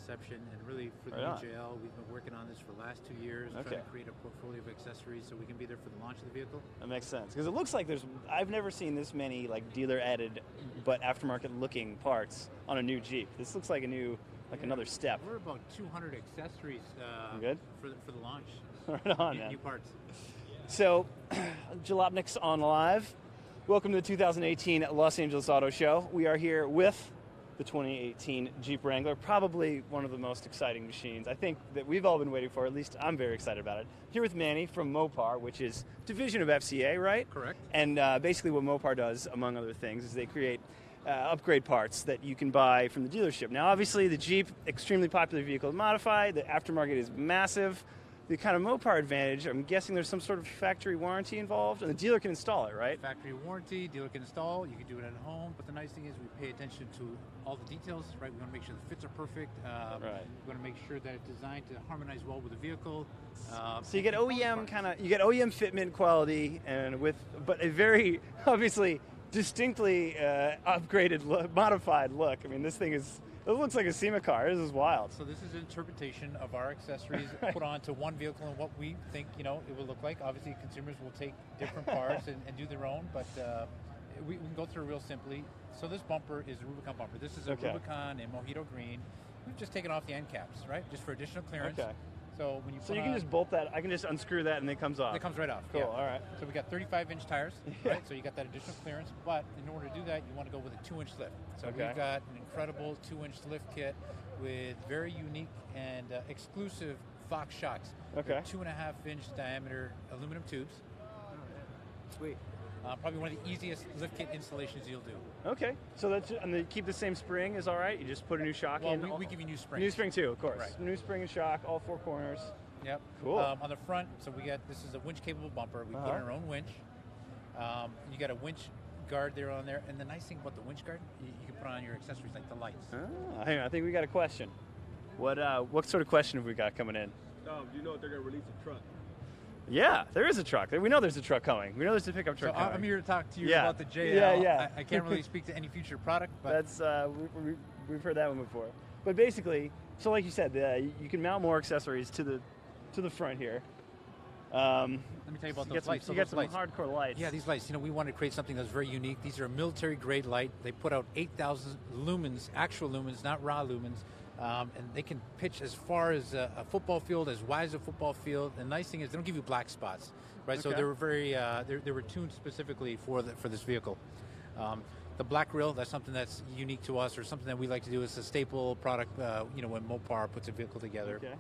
inception, and really for the Right on. UJL, we've been working on this for the last 2 years, Okay. trying to create a portfolio of accessories so we can be there for the launch of the vehicle. That makes sense because it looks like I've never seen this many like dealer added but aftermarket looking parts on a new Jeep. This looks like another step. We're about 200 accessories Good. for the launch. Right on, man. New parts. So, Jalopnik's on live. Welcome to the 2018 Los Angeles Auto Show. We are here with the 2018 Jeep Wrangler, probably one of the most exciting machines I think that we've all been waiting for. At least I'm very excited about it. Here with Manny from Mopar, which is division of FCA, right? Correct. And basically what Mopar does, among other things, is they create upgrade parts that you can buy from the dealership. Now, obviously, the Jeep, extremely popular vehicle to modify. The aftermarket is massive. The kind of Mopar advantage, I'm guessing there's some sort of factory warranty involved, and the dealer can install it, right? Factory warranty, dealer can install, you can do it at home, but the nice thing is we pay attention to all the details, right? We want to make sure the fits are perfect. Right. We want to make sure that it's designed to harmonize well with the vehicle. So you get OEM you get OEM fitment quality, but a very obviously distinctly upgraded, modified look. I mean, it looks like a SEMA car. This is wild. So this is an interpretation of our accessories Right. put onto one vehicle and what we think it will look like. Obviously, consumers will take different parts and do their own, but we can go through real simply. So this bumper is a Rubicon bumper. This is a Okay. Rubicon in Mojito Green. We've just taken off the end caps, right, just for additional clearance. Okay. So when you So you can just bolt that. I can just unscrew that and it comes off. it comes right off. Cool. Yeah. All right. So we got 35-inch tires, Yeah. right? So you got that additional clearance. But in order to do that, you want to go with a 2-inch lift. So Okay. we've got an incredible 2-inch lift kit with very unique and exclusive Fox shocks. Okay. They're 2.5-inch diameter aluminum tubes. Sweet. Probably one of the easiest lift kit installations you'll do. Okay. So and they keep the same spring is all right. You just put a new shock Well, in. we give you new springs. New spring too, of course. Right. New spring and shock, all four corners. Yep. Cool. On the front, so this is a winch-capable bumper. We put in our own winch. You got a winch guard there on there, and the nice thing about the winch guard, you can put on your accessories like the lights. Hang on, I think we got a question. What sort of question have we got coming in? Do you know if they're going to release a truck? Yeah, there is a truck. We know there's a truck coming. We know there's a pickup truck So coming. I'm here to talk to you Yeah. about the JL. Yeah. I can't really speak to any future product, but That's we've heard that one before. But basically, so like you said, you can mount more accessories to the front here. let me tell you about You those lights. So you get those some lights. hardcore lights. Yeah, these lights. We wanted to create something that's very unique. These are a military-grade light. They put out 8,000 lumens, actual lumens, not raw lumens. And they can pitch as far as a football field, as wide as a football field. The nice thing is they don't give you black spots, right? So Okay. they were very, they were tuned specifically for this vehicle. The black grille, that's something that's unique to us, or something that we like to do. It's a staple product, when Mopar puts a vehicle together. Okay.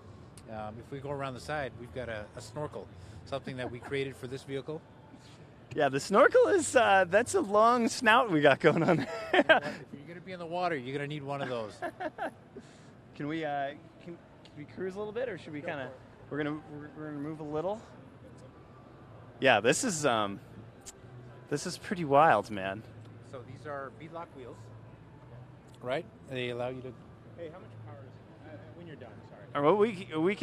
If we go around the side, we've got a snorkel, something that we created for this vehicle. Yeah, the snorkel is that's a long snout we got going on there. If you're going to be in the water, you're going to need one of those. Can we cruise a little bit, or should we kind of? We're gonna move a little. Yeah, this is pretty wild, man. So these are beadlock wheels, right? They allow you to. Hey, how much power is it? When you're done, sorry. All right, we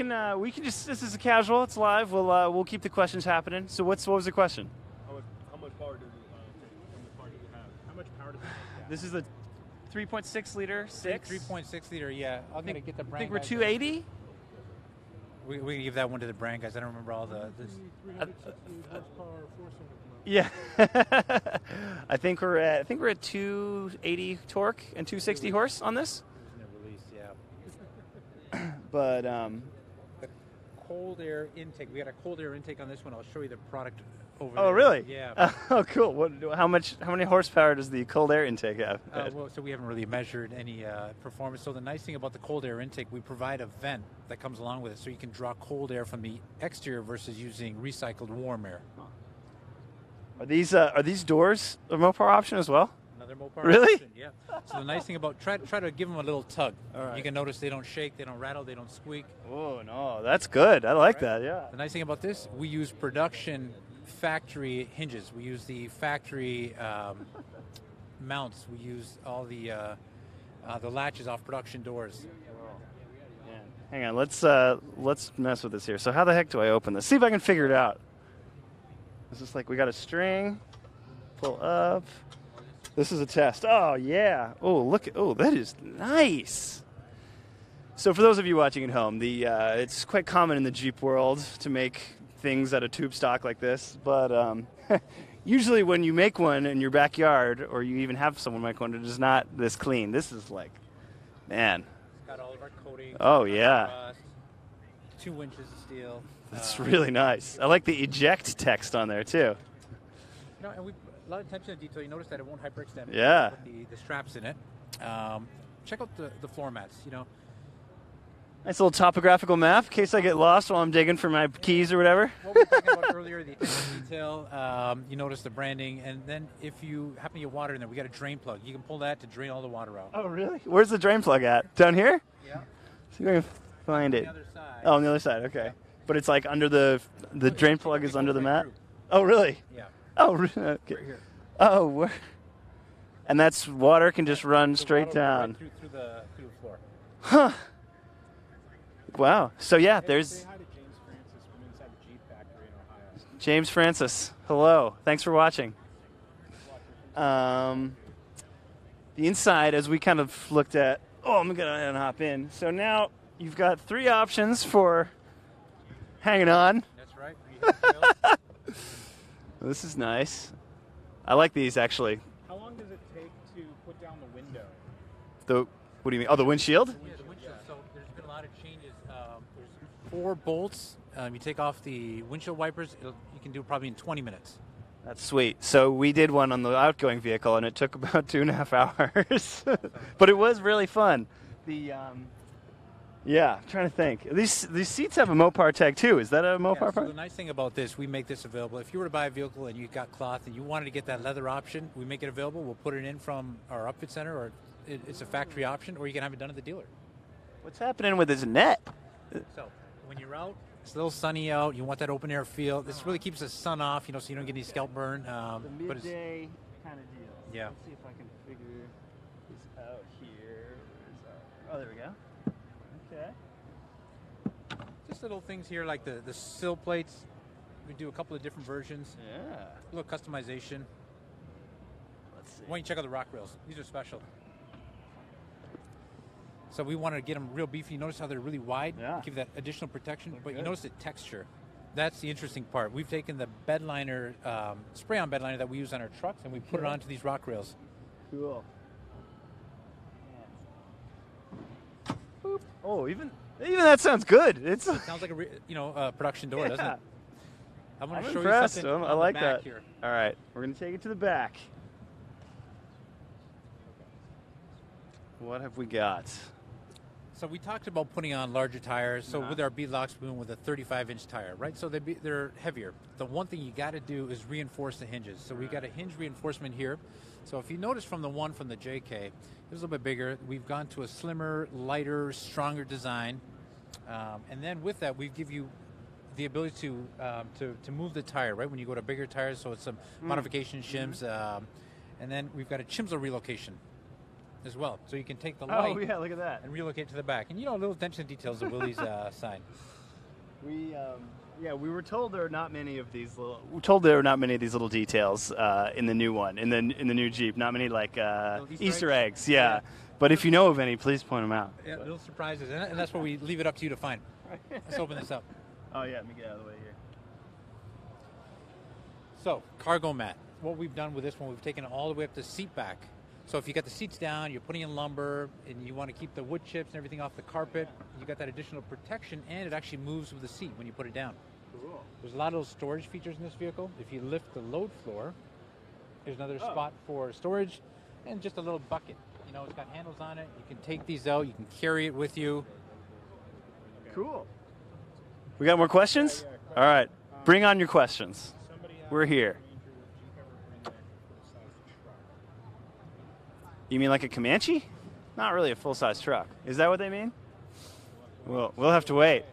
can just, this is a casual. It's live. We'll keep the questions happening. So what was the question? How much power does it take from the car that you have? How much power does it take? This is the 3.6 liter 6. 3.6 liter, yeah. I'm going to get the I brand think we're guys. 280. We can give that one to the brand guys. I don't remember all the. 360 horsepower, 4-cylinder. Yeah, I think we're at 280 torque and 260 horse on this. In the release, yeah. But The cold air intake. We got a cold air intake on this one. I'll show you the product over oh there. really? Yeah. Oh cool. How many horsepower does the cold air intake have? So we haven't really measured any performance. So the nice thing about the cold air intake, we provide a vent that comes along with it, so you can draw cold air from the exterior versus using recycled warm air. Are these doors a Mopar option as well? Another Mopar Really? option, yeah. So the nice thing about try to give them a little tug. All right. You can notice they don't shake, they don't rattle, they don't squeak. Oh no, that's good. I like Right. that. Yeah. The nice thing about this, we use production factory hinges. We use the factory mounts. We use all the latches off production doors. Man. Hang on, let's mess with this here. So how the heck do I open this? See if I can figure it out. It's just like we got a string, pull up. This is a test. Oh yeah. Oh look. Oh, that is nice. So for those of you watching at home, it's quite common in the Jeep world to make things out of tube stock like this, but usually when you make one in your backyard, or you even have someone make one, it is not this clean. This is like, man. It's got all of our coatings. Oh, yeah. Rust, 2 inches of steel. That's really nice. I like the eject text on there, too. And we a lot of attention to detail. You notice that it won't hyperextend. Yeah. With the straps in it. Check out the floor mats. Nice little topographical map in case I get lost while I'm digging for my keys or whatever. What we were talking about earlier, the attention to detail. You notice the branding, and then if you happen to get water in there, we got a drain plug. You can pull that to drain all the water out. Oh, really? Where's the drain plug at? Down here? Yeah. See if I can find it. On the other side. Oh, on the other side. Okay. But it's like under the drain plug is under the mat. Through. Oh, really? Yeah. Oh, really? Okay. Right here. Oh, and that's water can just run straight water will go down. right through the floor. Huh. Wow. So yeah, there's Say hi to James Francis from inside the Jeep factory in Ohio. James Francis. Hello. Thanks for watching. The inside, as we kind of looked at. Oh, I'm gonna hop in. So now you've got 3 options for hanging on. That's right. We This is nice. I like these actually. How long does it take to put down the window? What do you mean? Oh, the windshield? Yeah, the windshield. So there's been a lot of changes. There's 4 bolts. You take off the windshield wipers. You can do it probably in 20 minutes. That's sweet. So we did one on the outgoing vehicle, and it took about 2.5 hours. But it was really fun. Yeah, I'm trying to think. These seats have a Mopar tag too. Is that a Mopar So part? the nice thing about this, we make this available. If you were to buy a vehicle and you got cloth and you wanted to get that leather option, we make it available. We'll put it in from our upfit center, or it's a factory option, or you can have it done at the dealer. What's happening with this net? So when you're out, it's a little sunny out. You want that open air feel. This really keeps the sun off, so you don't get any scalp burn. But it's, midday kind of deal. Yeah. Let's see if I can figure this out here. Oh, there we go. Okay. just little things here like the sill plates. We do a couple of different versions. Yeah. A little customization. Let's see. Why don't you check out the rock rails? These are special. So we wanted to get them real beefy. You notice how they're really wide? Yeah. Give that additional protection. Look But you good. notice the texture. That's the interesting part. We've taken the bed liner, spray-on bed liner that we use on our trucks, and we put it onto these rock rails. Cool. Boop. Oh, even that sounds good. It's Sounds like a production door, doesn't yeah. it? I'm going I'm to show impressed. you something. I on the like back that. Here. All right, we're gonna take it to the back. What have we got? So we talked about putting on larger tires. So Uh-huh. with our beadlocks, we went with a 35-inch tire, right? So they're heavier. The one thing you got to do is reinforce the hinges. So we got a hinge reinforcement here. So if you notice from the one from the JK, it was a little bit bigger. We've gone to a slimmer, lighter, stronger design. And then with that, we give you the ability to move the tire, right? When you go to bigger tires, so it's some modification shims. And then we've got a Chimsel relocation as well. So you can take the light Oh yeah, look at that. and relocate to the back. And little attention to details of Willie's sign. We were told there are not many of these little. We're told there are not many of these little details in the new one, in the new Jeep. Not many like Little Easter Easter eggs. Yeah. But if you know of any, please point them out. Yeah, little surprises, and that's where we leave it up to you to find. Let's open this up. Oh yeah, let me get out of the way here. So, cargo mat. What we've done with this one, we've taken it all the way up to seat back. So if you got the seats down, you're putting in lumber, and you want to keep the wood chips and everything off the carpet, you got that additional protection, and it actually moves with the seat when you put it down. Cool. There's a lot of those storage features in this vehicle. If you lift the load floor, there's another spot for storage, and just a little bucket. It's got handles on it. You can take these out. You can carry it with you. Cool. We got more questions? All right. Bring on your questions. Somebody We're here. Ranger, would Jeep ever bring back a full-size truck? You mean like a Comanche? Not really a full-size truck. Is that what they mean? We'll have to wait.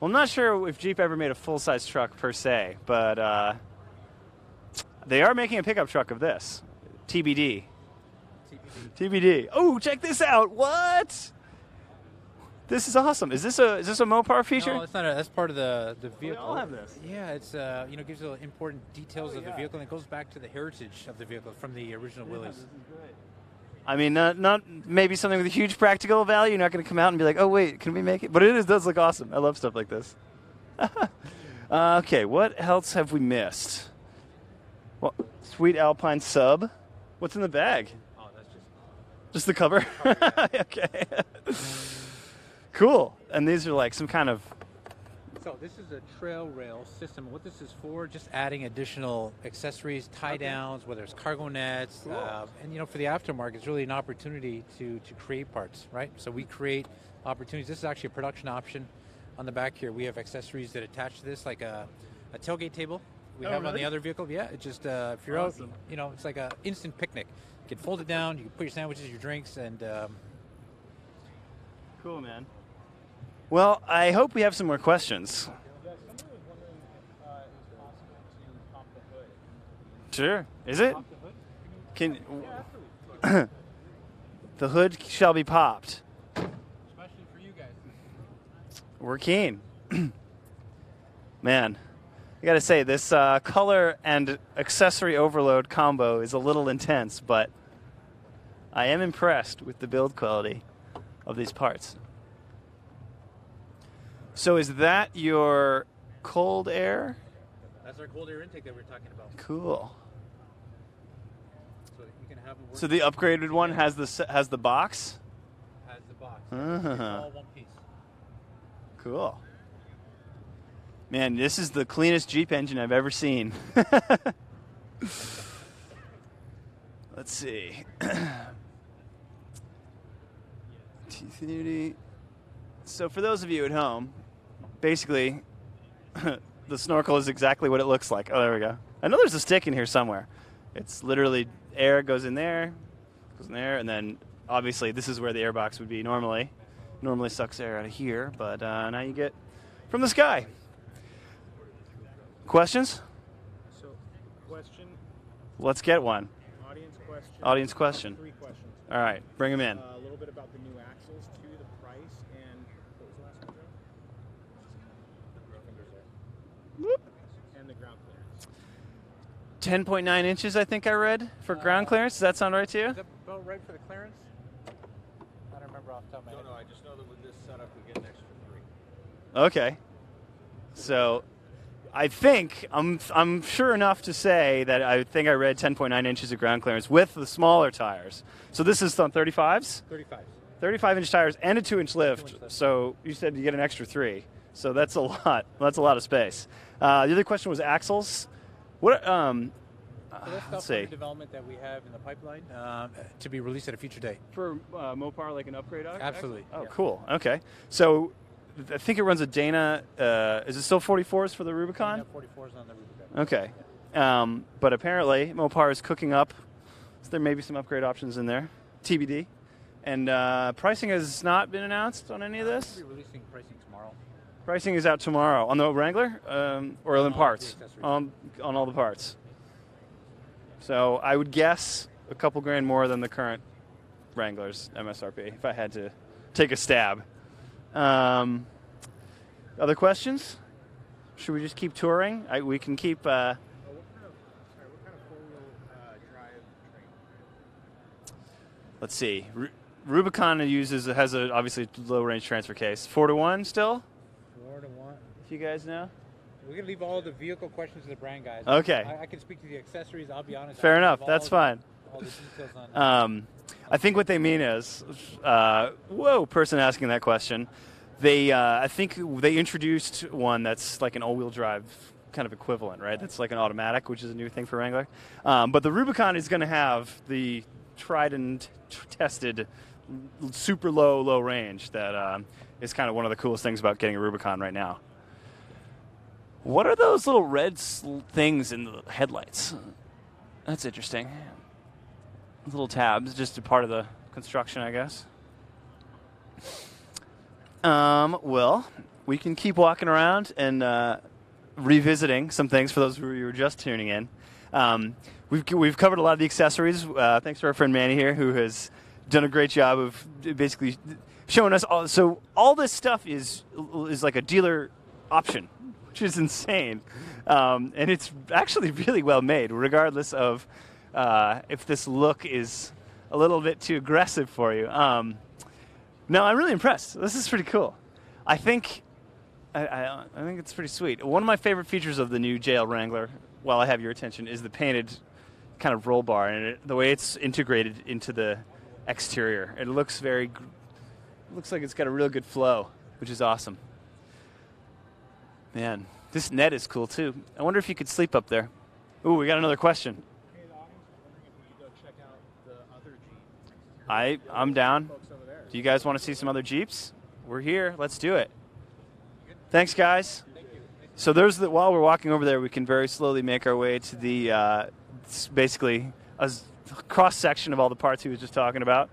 Well, I'm not sure if Jeep ever made a full-size truck per se, but they are making a pickup truck of this. TBD. TBD. Oh, check this out. What? This is awesome. Is this a Mopar feature? No, it's not. That's part of the Well, vehicle. they all have this. Yeah, it's gives you important details Oh, of the yeah. vehicle, and it goes back to the heritage of the vehicle from the original Willys. This is great. I mean, not maybe something with a huge practical value. You're not going to come out and be like, oh, wait, can we make it? But does look awesome. I love stuff like this. Okay, what else have we missed? Well, sweet Alpine sub. What's in the bag? Oh, that's Just the cover? Okay. Cool. And these are like some kind of... So this is a trail rail system. What this is for, just adding additional accessories, tie downs, whether it's cargo nets, Cool. and for the aftermarket, it's really an opportunity to create parts, right? So we create opportunities. This is actually a production option. On the back here, we have accessories that attach to this, like a tailgate table we have on really? the other vehicle. Yeah, it's just if you're Awesome. out, it's like an instant picnic. You can fold it down, you can put your sandwiches, your drinks, and Cool, man. Well, I hope we have some more questions. Yeah, somebody was wondering if it's possible to pop the hood. Sure. Is it? Pop the hood? Can Yeah, absolutely. the hood shall be popped? Especially for you guys. We're keen. Man, I gotta say, this color and accessory overload combo is a little intense, but I am impressed with the build quality of these parts. So is that your cold air? that's our cold air intake that we're talking about. Cool. So you can have it So the upgraded one has the box? has the box. Uh-huh. It's all one piece. Cool. Man, this is the cleanest Jeep engine I've ever seen. Let's see. T30. So for those of you at home, basically, the snorkel is exactly what it looks like. Oh, there we go. I know there's a stick in here somewhere. It's literally air goes in there, and then obviously this is where the air box would be normally. Normally sucks air out of here, but now you get from the sky. Questions? So, question, Let's get one. audience question. Audience question. 3 questions. All right, bring them in. A little bit about the new axles, too, the price, and what was the last one, Joe? Whoop. And the ground clearance. 10.9 inches, I think I read, for ground clearance. Does that sound right to you? Is that about right for the clearance? I don't remember off the top of my head. No, I just know that with this setup we get an extra 3. Okay. So I think, I'm sure enough to say that I think I read 10.9 inches of ground clearance with the smaller tires. So this is on 35s? 35. 35-inch tires and a 2-inch lift. 2-inch lift. So you said you get an extra 3. So that's a lot. That's a lot of space. The other question was axles. What? So that's Let's stuff see. under development that we have in the pipeline to be released at a future date. For Mopar, like an upgrade? Absolutely. Oh, yeah. cool. Okay. So I think it runs a Dana. Is it still 44s for the Rubicon? 44s on the Rubicon. Okay. But apparently, Mopar is cooking up. So there may be some upgrade options in there. TBD. And pricing has not been announced on any of this? We'll be releasing pricing tomorrow. Pricing is out tomorrow on the Wrangler or on all parts? the accessories. On all the parts. So I would guess a couple grand more than the current Wrangler's MSRP if I had to take a stab. Other questions? Should we just keep touring? We can keep... What kind of four-wheel drive train? Let's see. Rubicon has a obviously low range transfer case. 4-to-1 still? 4-to-1. If you guys know. We're going to leave all the vehicle questions to the brand guys. Okay. I can speak to the accessories. I'll be honest. Fair I don't enough. have That's all fine. All the details on I think what they mean is, person asking that question. I think they introduced one that's like an all-wheel drive kind of equivalent, right? That's like an automatic, which is a new thing for Wrangler. But the Rubicon is going to have the tried and tested super low range that is kind of one of the coolest things about getting a Rubicon right now. What are those little red things in the headlights? That's interesting. Little tabs, just a part of the construction, I guess. Well, we can keep walking around and revisiting some things for those who were just tuning in. We've covered a lot of the accessories. Thanks to our friend Manny here, who has done a great job of basically showing us all. So all this stuff is like a dealer option, which is insane, and it's actually really well made, regardless of if this look is a little bit too aggressive for you. No, I'm really impressed. This is pretty cool. I think it's pretty sweet. One of my favorite features of the new JL Wrangler, while I have your attention, is the painted kind of roll bar and the way it's integrated into the exterior. It looks like it's got a real good flow, which is awesome. Man, this net is cool too. I wonder if you could sleep up there. Ooh, we got another question. Hey, the audience is wondering if we could go check out the other Jeep. I'm down. Folks over there. Do you guys want to see some other Jeeps? We're here. Let's do it. Thanks, guys. So while we're walking over there, we can very slowly make our way to the it's basically a cross-section of all the parts he was just talking about.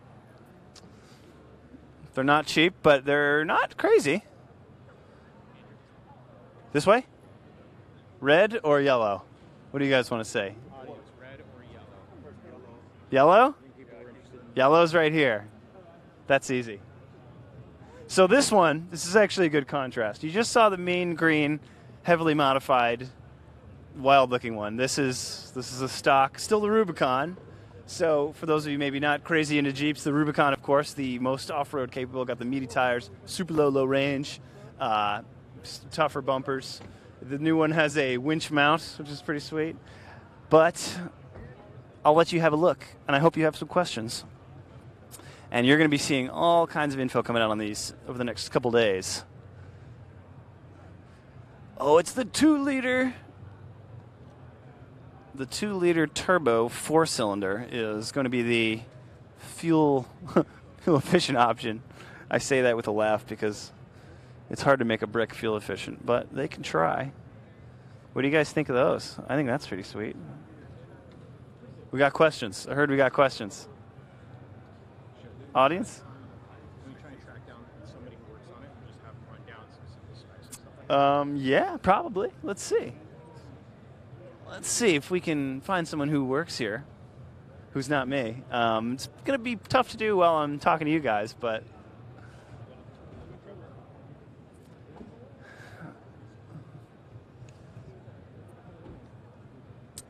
They're not cheap, but they're not crazy. This way? Red or yellow? What do you guys want to say? Audience, red or yellow? Yellow? Yellow's right here. That's easy. So this is actually a good contrast. You just saw the mean green, heavily modified, wild-looking one. This is a stock, still the Rubicon. So for those of you maybe not crazy into Jeeps, the Rubicon, of course, the most off-road capable, got the meaty tires, super low range, tougher bumpers. The new one has a winch mount, which is pretty sweet. But I'll let you have a look, and I hope you have some questions. And you're going to be seeing all kinds of info coming out on these over the next couple days. Oh, it's the 2-liter. The 2-liter turbo 4-cylinder is going to be the fuel efficient option. I say that with a laugh because it's hard to make a brick fuel efficient, but they can try. What do you guys think of those? I think that's pretty sweet. We got questions. I heard we got questions. Audience? Can we try and track down somebody who works on it and just have them run down some simple specs and stuff like that? Yeah, probably. Let's see. Let's see if we can find someone who works here, who's not me. It's going to be tough to do while I'm talking to you guys, but...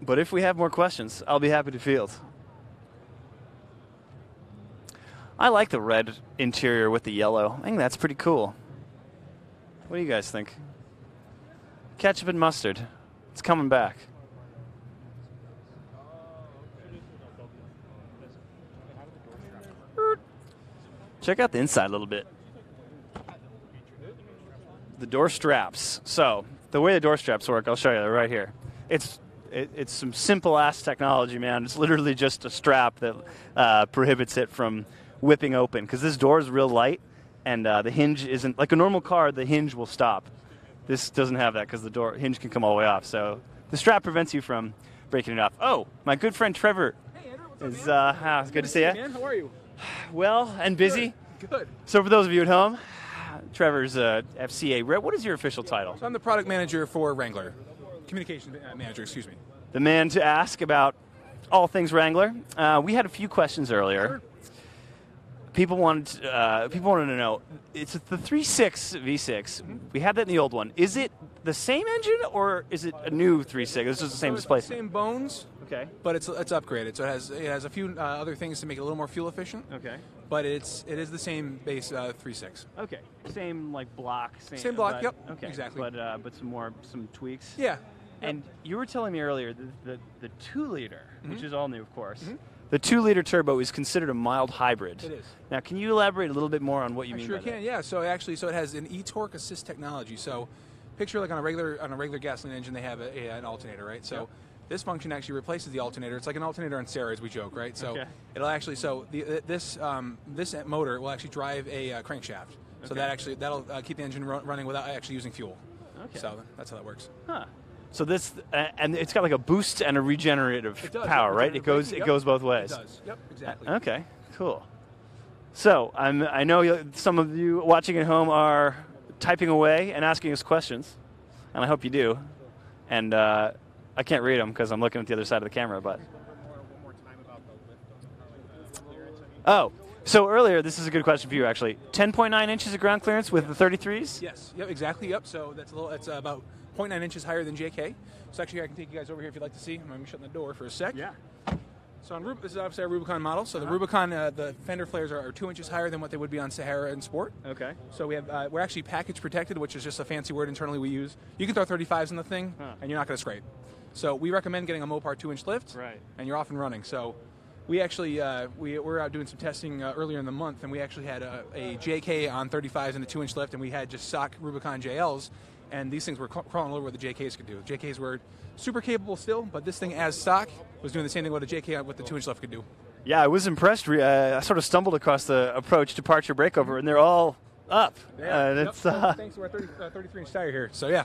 But if we have more questions, I'll be happy to field. I like the red interior with the yellow. I think that's pretty cool. What do you guys think? Ketchup and mustard. It's coming back. Check out the inside a little bit. The door straps. So, the way the door straps work, I'll show you right here. It's some simple-ass technology, man. It's literally just a strap that prohibits it from whipping open, because this door is real light, and the hinge isn't like a normal car. The hinge will stop. This doesn't have that because the door hinge can come all the way off. So the strap prevents you from breaking it off. Oh, my good friend Trevor. Hey, Andrew, what's up, man? It's good to see you. Man, how are you? Well and busy. Good. So for those of you at home, Trevor's FCA rep. What is your official title? So I'm the product manager for Wrangler. Communications manager, excuse me. The man to ask about all things Wrangler. We had a few questions earlier. People wanted to know. It's the 3.6 V6. We had that in the old one. Is it the same engine or is it a new 3.6? This is the same displacement. Same bones, Okay. but it's upgraded. So it has a few other things to make it a little more fuel efficient. Okay. But it is the same base 3.6. Okay. Same like block. Same block, but- yep, Okay. exactly. But some tweaks. Yeah. And you were telling me earlier the 2-liter, Mm-hmm. which is all new, of course. The 2-liter turbo is considered a mild hybrid. It is. Now, can you elaborate a little bit more on what you I mean sure by can. that? Yeah. So it has an e-torque assist technology. So picture like on a regular gasoline engine, they have an alternator, right? So this function actually replaces the alternator. It's like an alternator on steroids, we joke, right? So Okay. it'll actually this motor will actually drive a crankshaft. So Okay. that'll keep the engine running without actually using fuel. Okay. So that's how that works. Huh. So this, and it's got like a boost and a regenerative It does, power, yeah, right? regenerative It braking, goes yep. both ways. It does. Yep. Exactly. Okay, cool. So I know some of you watching at home are typing away and asking us questions, and I hope you do. And I can't read them because I'm looking at the other side of the camera. But One more time about the lift on clearance. oh, so earlier, this is a good question for you actually. 10.9 inches of ground clearance with the 33s. Yes. Yep. Exactly. Yep. So it's about 0.9 inches higher than JK. So actually, I can take you guys over here if you'd like to see. I'm shutting the door for a sec. Yeah. So this is obviously our Rubicon model. So the Rubicon, the fender flares are 2 inches higher than what they would be on Sahara and Sport. Okay. So we're actually package protected, which is just a fancy word internally we use. You can throw 35s in the thing, and you're not going to scrape. So we recommend getting a Mopar 2-inch lift, Right. and you're off and running. So we actually we're out doing some testing earlier in the month, and we actually had a JK on 35s and a 2-inch lift, and we had just stock Rubicon JLs, and these things were crawling over what the JKs could do. JKs were super capable still, but this thing as stock was doing the same thing what a JK with the 2-inch lift could do. Yeah, I was impressed. I sort of stumbled across the approach, departure, breakover, and they're all up. Thanks to our 33-inch tire here. So yeah.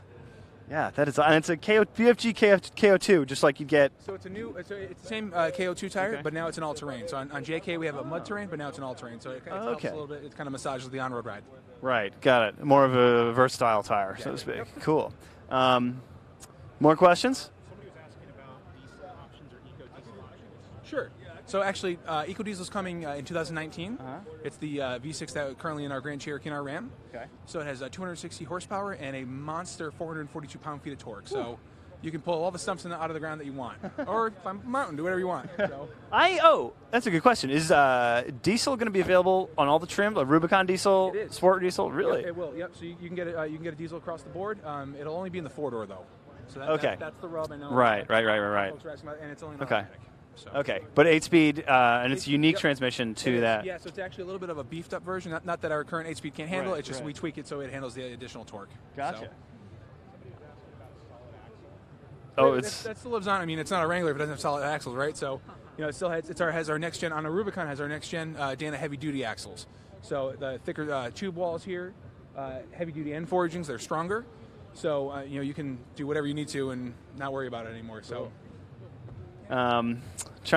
Yeah, that is, and it's a BFG KO2, just like you'd get. So it's the same KO2 tire, Okay. but now it's an all-terrain. So on JK we have a mud terrain, but now it's an all-terrain. So it helps a little bit. It kind of massages the on-road ride. Right, got it. More of a versatile tire, so to speak. Cool. More questions? Somebody was asking about diesel options or eco-diesel options. Sure. So actually, EcoDiesel's coming in 2019. It's the V6 that currently in our Grand Cherokee and our Ram. Okay. So it has 260 horsepower and a monster 442 pound-feet of torque. So you can pull all the stumps out of the ground that you want, or climb a mountain, do whatever you want. So. That's a good question. Is diesel going to be available on all the trim? A Rubicon diesel, It is. Sport diesel, really? Yep, it will. Yep. So you can get it. You can get a diesel across the board. It'll only be in the 4-door though. So that's the rub. I know. Right. Folks are asking about, and it's only an automatic. So. Okay, but 8-speed, and it's a unique transmission to that. Yeah, so it's actually a little bit of a beefed up version. Not that our current 8-speed can't handle Right, it. It's just we tweak it so it handles the additional torque. Gotcha. So. That still lives on. I mean, it's not a Wrangler if it doesn't have solid axles, right? So, it still has our next gen on a Rubicon has our next gen Dana heavy duty axles. So the thicker tube walls here, heavy duty end forgings. They're stronger. So you can do whatever you need to and not worry about it anymore. So. Trying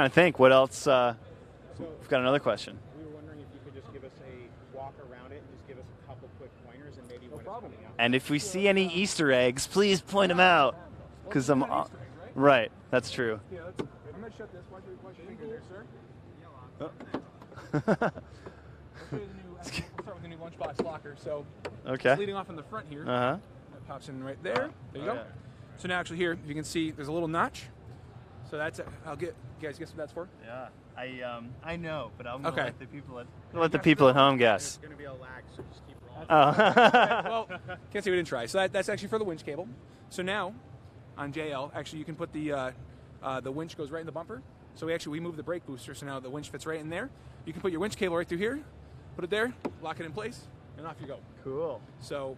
to think what else. We've got another question. We were wondering if you could just give us a walk around it and just give us a couple quick pointers and maybe when it's coming out. And if we see any Easter eggs, please point them out, because I'm right. That's true. Yeah, I'm gonna shut this. Watch your finger there, sir. Oh. We'll start with the new lunchbox locker. So, Okay. it's leading off in the front here. Uh huh. That pops in right there. There you go. yeah. So now, actually, here you can see there's a little notch. So that's it. I'll get you guys guess what that's for. Yeah. I know, but I'm Okay. let the people at home guess. There's going to be a lag, so just keep rolling. Oh. Well, can't say we didn't try. So that's actually for the winch cable. So now, on JL, actually you can put the winch goes right in the bumper. So we move the brake booster, so now the winch fits right in there. You can put your winch cable right through here, put it there, lock it in place, and off you go. Cool. So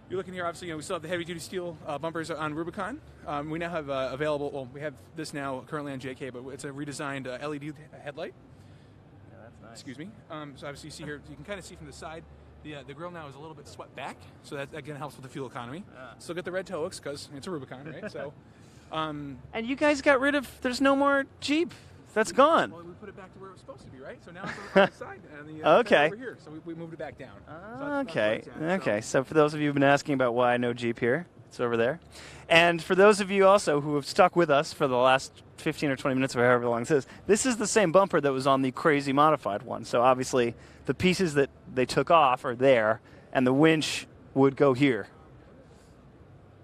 you're looking here, obviously, we still have the heavy-duty steel bumpers on Rubicon. We now have available, well, we have this now currently on JK, but it's a redesigned LED headlight. Yeah, that's nice. Excuse me. So obviously you see here, you can kind of see from the side, the grill now is a little bit swept back, so that again helps with the fuel economy. Yeah. Still get the red toe hooks because it's a Rubicon, right? So, And you guys got rid of. There's no more Jeep. That's gone. well, we put it back to where it was supposed to be, right? So now it's on the side, and the Okay. over here. So we moved it back down. So that's Okay. where it's at. Okay. So for those of you who've been asking about why no Jeep here, it's over there. And for those of you also who have stuck with us for the last 15 or 20 minutes or however long this is the same bumper that was on the crazy modified one. So obviously the pieces that they took off are there, and the winch would go here.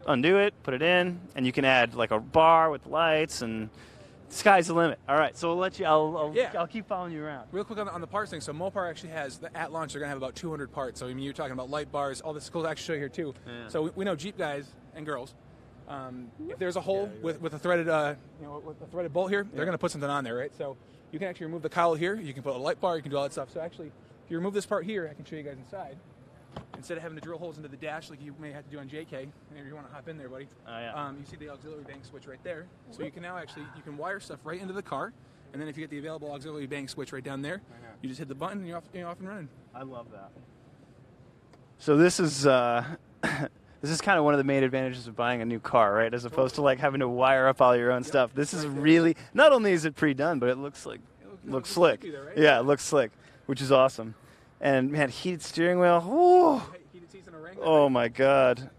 Undo it, put it in, and you can add like a bar with lights, and sky's the limit. All right, so we'll let you. I'll keep following you around. Real quick on the parts thing. So Mopar actually has at launch they're gonna have about 200 parts. So I mean you're talking about light bars. All this cool actually show here too. Yeah. So we know Jeep guys and girls. If there's a hole with a threaded with a threaded bolt here, they're gonna put something on there, right? So you can actually remove the cowl here. You can put a light bar. You can do all that stuff. So actually, if you remove this part here, I can show you guys inside. Instead of having to drill holes into the dash like you may have to do on JK, if you want to hop in there, buddy. Oh, yeah. You see the auxiliary bank switch right there. So you can now you can wire stuff right into the car, and then if you get the available auxiliary bank switch right down there, you just hit the button and you're off and running. I love that. So this is this is kind of one of the main advantages of buying a new car, right? As opposed to like having to wire up all your own stuff. This is really, not only is it pre-done, but it looks like looks slick. slick either, right? Yeah, it looks slick, which is awesome. And man, heated steering wheel. Woo! Heated seats in a Wrangler. Oh my God.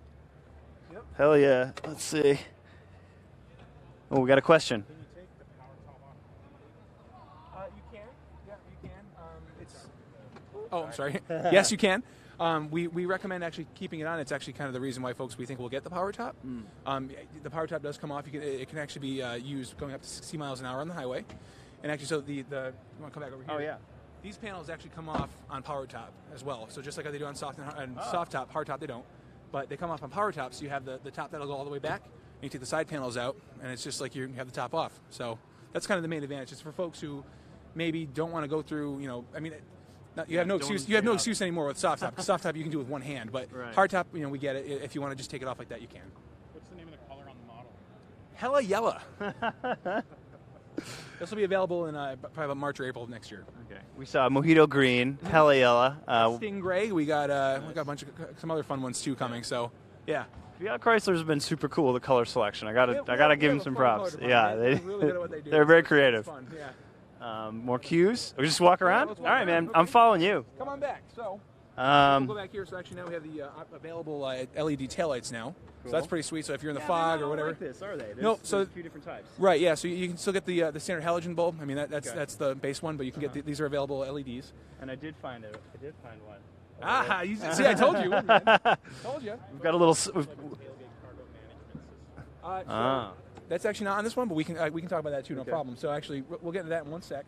Yep. Hell yeah. Let's see. Oh, we got a question. Can you take the power top off? You can. Yeah, you can. Oh, I'm sorry. Yes, you can. We recommend actually keeping it on. It's actually kind of the reason why we think we'll get the power top. The power top does come off. It can actually be used going up to 60 miles an hour on the highway. And actually, so you want to come back over here? Oh, yeah. These panels actually come off on power top as well. So just like they do on soft top, hard top they don't. But they come off on power top, so you have the top that'll go all the way back, and you take the side panels out, and it's just like you have the top off. So that's kind of the main advantage. It's for folks who maybe don't want to go through, you have no excuse. You have no excuse anymore with soft top. Soft top you can do with one hand, but hard top, we get it. If you want to just take it off like that, you can. What's the name of the color on the model? Hella Yella. This will be available in probably about March or April of next year. Okay. We saw Mojito Green, Hella Yella. Stingray. We got a bunch of some other fun ones too coming. So yeah. Fiat Chrysler's been super cool with the color selection. I gotta give them some props. Yeah, they're really good at what they do. They're very creative. Fun. Yeah. More cues? We just walk around? All right, man. Okay. I'm following you. Come on back. So we'll go back here. So actually now we have the available LED taillights now. Cool. So that's pretty sweet. So if you're in the fog or whatever. Like this, are they? No, so there's a few different types. Right, yeah. So you can still get the standard halogen bulb. I mean that's the base one, but you can get these are available LEDs. And I did find one. You see, I told you. Man. Told you. We've got a little. That's actually not on this one, but we can talk about that too, no problem. So actually, we'll get into that in one sec.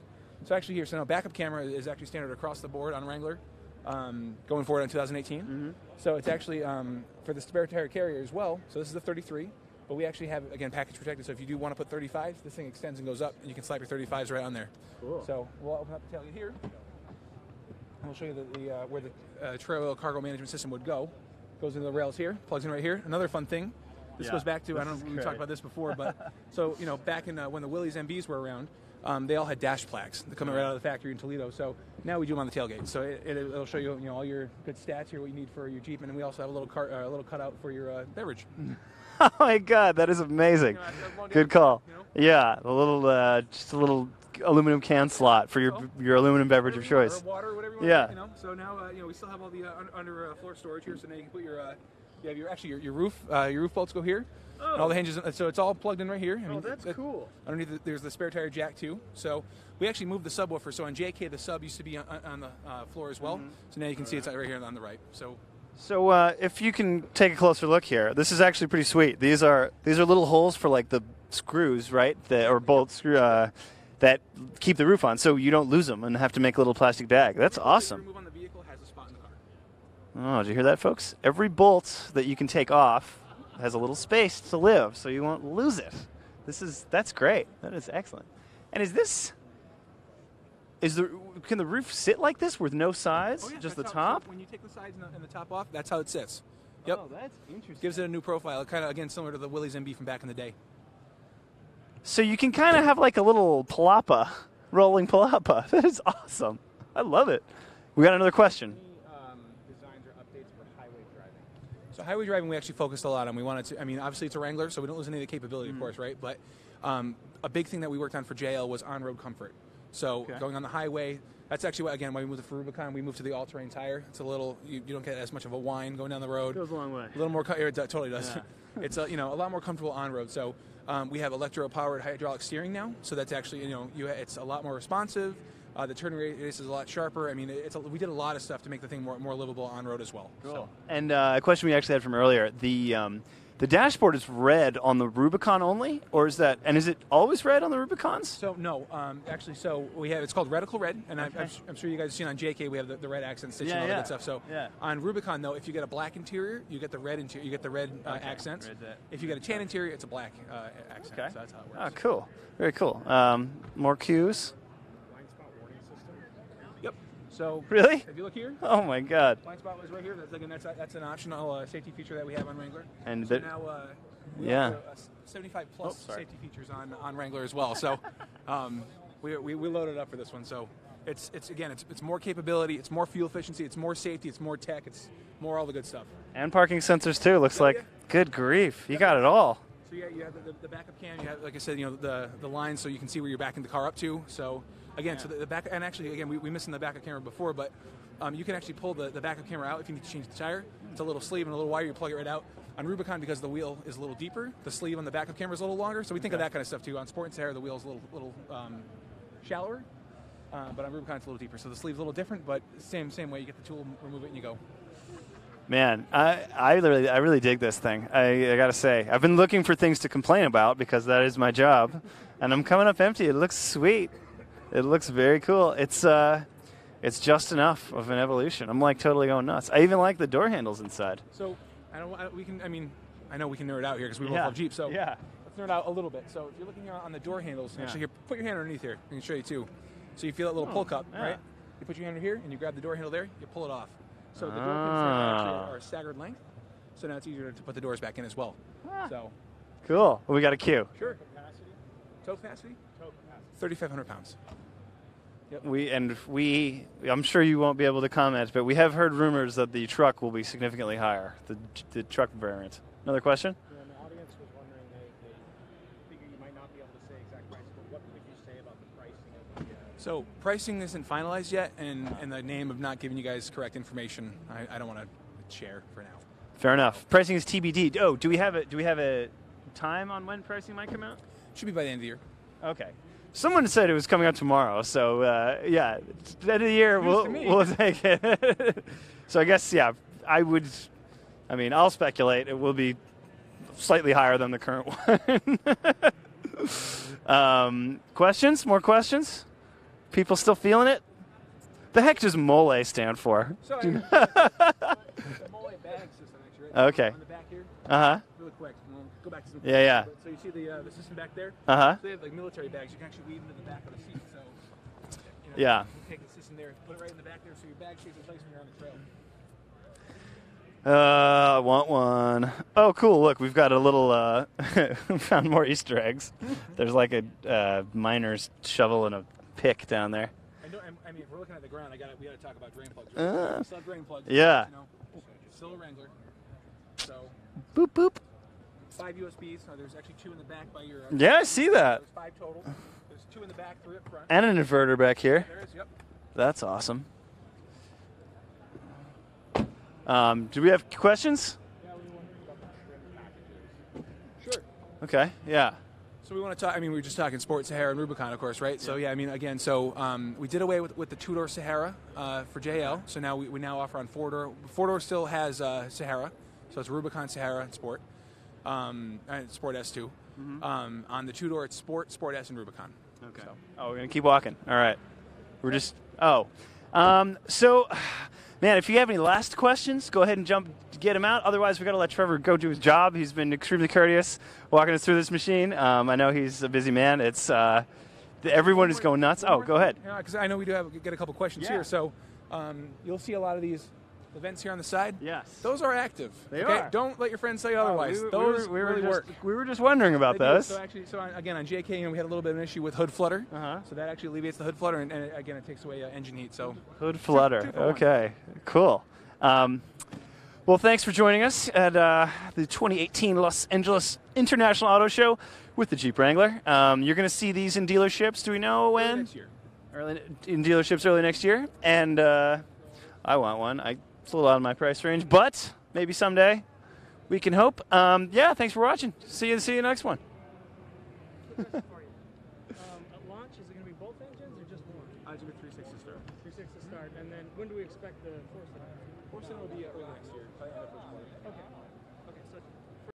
So actually here, so now backup camera is actually standard across the board on Wrangler, going forward in 2018. Mm-hmm. So it's actually for the spare tire carrier as well. So this is the 33, but we actually have, again, package protected. So if you do want to put 35s, this thing extends and goes up, and you can slap your 35s right on there. Cool. So we'll open up the tailgate here, and we'll show you where the trailer cargo management system would go. Goes into the rails here, plugs in right here. Another fun thing. This goes back to, I don't know if we talked about this before, but so, back in when the Willys MBs were around, they all had dash plaques that come right out of the factory in Toledo. So now we do them on the tailgate. So it'll show you, all your good stats here, what you need for your Jeep, and then we also have a little cutout for your beverage. Oh my God, that is amazing. Good call. Yeah, just a little aluminum can slot for your aluminum beverage of choice. Or water, or whatever you want. So now, we still have all the under floor storage here, so now you can put your your roof bolts go here. Oh. And all the hinges, so it's all plugged in right here. That's cool. Underneath, there's the spare tire jack too. So we actually moved the subwoofer. So on JK, the sub used to be on the floor as well. Mm-hmm. So now you can see it's right here on the right. So if you can take a closer look here, this is actually pretty sweet. These are little holes for like the screws, right? Or bolt screw that keep the roof on, so you don't lose them and have to make a little plastic bag. That's awesome. Move on the vehicle has a spot in the car. Oh, did you hear that, folks? Every bolt that you can take off has a little space to live, so you won't lose it. That's great. That is excellent. And can the roof sit like this with no sides? Oh, yeah, just the top? So when you take the sides and the top off, that's how it sits. Yep. Oh, that's interesting. Gives it a new profile. Kind of, again, similar to the Willys MB from back in the day. So you can kind of have like a little palapa, rolling palapa. That is awesome. I love it. We got another question. Designs or updates for highway driving? So highway driving we actually focused a lot on. We wanted to, obviously it's a Wrangler, so we don't lose any of the capability, of course, right? But a big thing that we worked on for JL was on-road comfort. So going on the highway, that's actually why we moved to Rubicon, we moved to the all-terrain tire. It's a little, you don't get as much of a whine going down the road. It goes a long way. A little more, it totally does. Yeah. It's a lot more comfortable on-road. So we have electro-powered hydraulic steering now. So that's actually, it's a lot more responsive. The turning radius is a lot sharper. We did a lot of stuff to make the thing more livable on-road as well. Cool. So. And a question we actually had from earlier, the dashboard is red on the Rubicon only, or is it always red on the Rubicons? So no, actually, we have, it's called Reticle Red, and I'm sure you guys have seen on JK we have the red accent stitching and all that good stuff. So on Rubicon though, if you get a black interior, you get the red interior, you get the red accents. If you get a tan interior, it's a black accent. Okay. So that's how it works. Oh, cool, very cool. More cues. So really? If you look here, oh my God! Blind spot was right here. That's an optional safety feature that we have on Wrangler. And so now we have 75 plus safety features on Wrangler as well. So we loaded up for this one. So it's more capability, it's more fuel efficiency, it's more safety, it's more tech, it's more all the good stuff. And parking sensors too. Looks like good grief, you got it all. So you have the backup cam. You have, like I said, the lines so you can see where you're backing the car up to. So. Again, so the back, and actually, again, we missed the backup camera before, but you can actually pull the backup camera out if you need to change the tire. It's a little sleeve and a little wire. You plug it right out. On Rubicon, because the wheel is a little deeper, the sleeve on the backup camera is a little longer. So we think of that kind of stuff too. On Sport and Sahara, the wheel is a little shallower, but on Rubicon it's a little deeper. So the sleeve's a little different, but same way. You get the tool, remove it, and you go. Man, I really dig this thing. I got to say, I've been looking for things to complain about because that is my job, and I'm coming up empty. It looks sweet. It looks very cool. It's just enough of an evolution. I'm like totally going nuts. I even like the door handles inside. So I know we can nerd out here because we both Yeah. love Jeep. So Yeah. let's nerd out a little bit. So if you're looking on the door handles, actually here, put your hand underneath here. I can show you too. So you feel that little pull cup, yeah. right? You put your hand here and you grab the door handle there. You pull it off. So the door pins actually are a staggered length. So now it's easier to put the doors back in as well. So Cool. Well, we got a queue. sure. Tow capacity? 3,500 pounds. I'm sure you won't be able to comment, but we have heard rumors that the truck will be significantly higher, the truck variant. Another question? Yeah, and the audience was wondering, they figure you might not be able to say exact price, but what could you say about the pricing of the... So pricing isn't finalized yet, and in the name of not giving you guys correct information, I don't want to share for now. Fair enough. Pricing is TBD. Oh, do we have a time on when pricing might come out? Should be by the end of the year. Okay. Someone said it was coming out tomorrow, so yeah, at the end of the year we'll take it. So I guess I'll speculate it will be slightly higher than the current one. Questions? More questions? People still feeling it? The heck does Mole stand for? So the Mole bag system actually, right? Okay. On the back here. Uh-huh. Really quick. We'll go back to some. Yeah. So you see the system back there? Uh-huh. So they have like military bags. You can actually weave into the back of the seat. So Yeah. You take the system there, put it right in the back there, so your bag stays in place when you're on the trail. I want one. Oh, cool. Look, we've got a little, found more Easter eggs. There's like a miner's shovel and a pick down there. I mean, if we're looking at the ground, we got to talk about drain plugs. Right? We still have drain plugs. Yeah. Still a Wrangler. So Boop, boop. 5 USBs. There's actually 2 in the back by your. Yeah, I see that. There's 5 total. There's 2 in the back, 3 up front. And an inverter back here. There is. Yep. That's awesome. Do we have questions? Yeah, we were wondering about the trim packages. Sure. Okay, yeah. So we want to talk. I mean, we were just talking Sport Sahara and Rubicon, of course, right? So yeah, I mean, again, so we did away with the 2-door Sahara for JL. So now we now offer on 4-door. 4-door still has Sahara, so it's Rubicon, Sahara, and Sport, and Sport S2. On the 2-door, it's Sport, Sport S, and Rubicon. Okay. So. Oh, we're gonna keep walking. All right. We're just. Oh. So, man, if you have any last questions, go ahead and get them out. Otherwise, we got to let Trevor go do his job. He's been extremely courteous walking us through this machine. I know he's a busy man. It's everyone is going nuts. Oh, go ahead. Because I know we do get a couple questions here. So you'll see a lot of these events here on the side. Yes. Those are active. They okay? are. Don't let your friends tell you otherwise. We those were really work. We were just wondering about They do. those. So again, on JK, we had a little bit of an issue with hood flutter. Uh-huh. So that actually alleviates the hood flutter, and again, it takes away engine heat. So Hood flutter. Two for one. Okay, cool. Well, thanks for joining us at the 2018 Los Angeles International Auto Show with the Jeep Wrangler. You're going to see these in dealerships. Do we know when? next year. In dealerships early next year. And I want one. It's a little out of my price range, but maybe someday we can hope. Yeah, thanks for watching. See you next one. Question for you. At launch, is it going to be both engines or just one? It's going to be 360 start. 360 start, and then when do we expect the 4-cylinder? 4-cylinder will be early next year, probably end of first quarter. Okay.